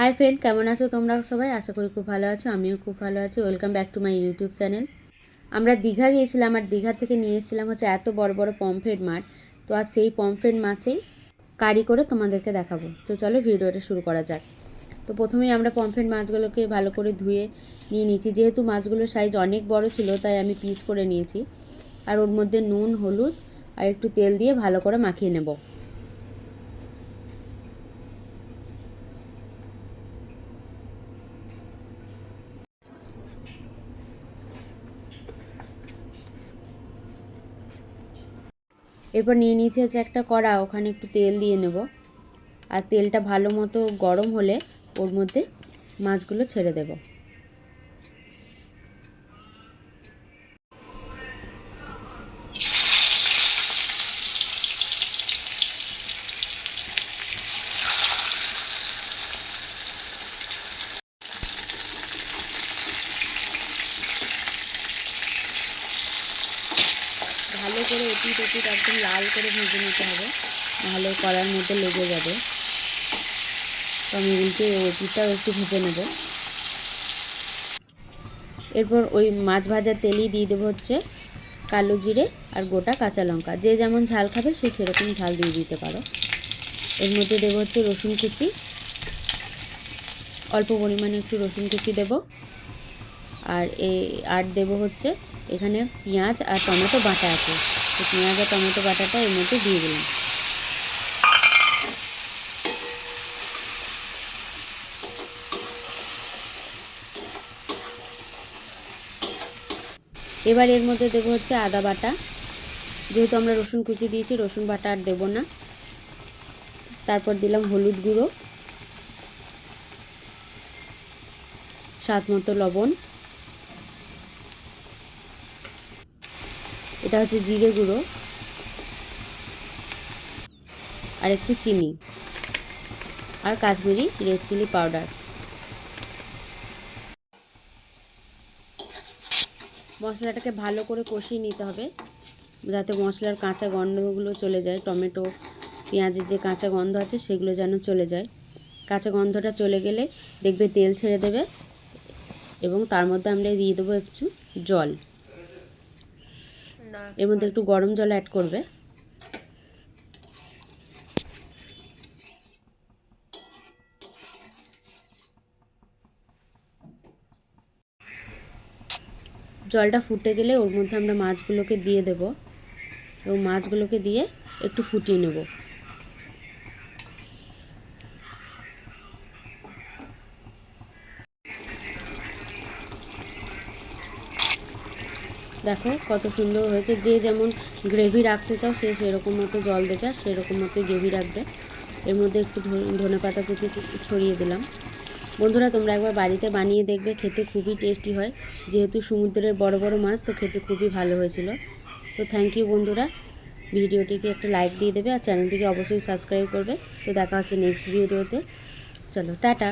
Hi friend, কেমন আছো তোমরা সবাই? আশা করি খুব ভালো আছো। আমিও খুব ভালো আছি। Welcome back to my YouTube channel. আমরা দীঘা গিয়েছিলাম, আর দীঘা থেকে নিয়ে এসেছিলাম হচ্ছে এত বড় বড় পমফ্রেট মাছ। তো আর সেই পমফ্রেট মাছেই কারি করে তোমাদেরকে দেখাবো। তো চলো ভিডিওটা শুরু করা যাক। তো প্রথমেই আমরা পমফ্রেট মাছগুলোকে ভালো করে ধুয়ে নিয়ে নিয়েছি। যেহেতু মাছগুলোর সাইজ অনেক বড় ছিল, তাই আমি পিস করে নিয়েছি। আর ওর মধ্যে নুন, হলুদ আর একটু তেল দিয়ে ভালো করে মাখিয়ে নেব। এরপর নিয়ে নিয়েছি হচ্ছে একটা কড়া, ওখানে একটু তেল দিয়ে নেব। আর তেলটা ভালো মতো গরম হলে ওর মধ্যে মাছগুলো ছেড়ে দেব। ভালো করে এপিট ওপিট একদম লাল করে ভেজে নিতে হবে, নাহলে কড়ার মধ্যে লেগে যাবে। তো আমি উল্টে ওপিটটাও একটু ভেজে নেব। এরপর ওই মাছ ভাজার তেলেই দিয়ে দেবো হচ্ছে কালো জিরে আর গোটা কাঁচা লঙ্কা। যে যেমন ঝাল খাবে সে সেরকম ঝাল দিয়ে দিতে পারো। এর মধ্যে দেবো হচ্ছে রসুন কুচি, অল্প পরিমাণে একটু রসুন কুচি দেবো। আর দেবো হচ্ছে এখানে পেঁয়াজ আর টমেটো বাটা আছে, তো পেঁয়াজ আর টমেটো বাটাটা এর মধ্যে দিয়ে দিলাম। এবার এর মধ্যে দেবো হচ্ছে আদা বাটা। যেহেতু আমরা রসুন কুচি দিয়েছি, রসুন বাটা আর দেবো না। তারপর দিলাম হলুদ গুঁড়ো, স্বাদ মতো লবণ, এটা হচ্ছে জিরে গুঁড়ো, আর একটু চিনি আর কাশ্মীরি রেড চিলি পাউডার। মশলাটাকে ভালো করে কষিয়ে নিতে হবে, যাতে মশলার কাঁচা গন্ধগুলো চলে যায়। টমেটো পেঁয়াজের যে কাঁচা গন্ধ আছে সেগুলো যেন চলে যায়। কাঁচা গন্ধটা চলে গেলে দেখবে তেল ছেড়ে দেবে, এবং তার মধ্যে আমরা দিয়ে দেবো একটু জল। এর মধ্যে একটু গরম জল অ্যাড করবে। জলটা ফুটে গেলে ওর মধ্যে আমরা মাছগুলোকে দিয়ে দেব, এবং মাছগুলোকে দিয়ে একটু ফুটিয়ে নেব। দেখো কত সুন্দর হয়েছে। যে যেমন গ্রেভি রাখতে চাও সে সেরকম মতো জল দেবে, সেরকম মতো গ্রেভি রাখবে। এর মধ্যে একটু ধনেপাতা কুচি ছড়িয়ে দিলাম। বন্ধুরা, তোমরা একবার বাড়িতে বানিয়ে দেখবে, খেতে খুবই টেস্টি হয়। যেহেতু সমুদ্রের বড় বড় মাছ, তো খেতে খুবই ভালো হয়েছিল। তো থ্যাংক ইউ বন্ধুরা। ভিডিওটিকে একটা লাইক দিয়ে দেবে, আর চ্যানেলটিকে অবশ্যই সাবস্ক্রাইব করবে। তো দেখা হচ্ছে নেক্সট ভিডিওতে। চলো টাটা।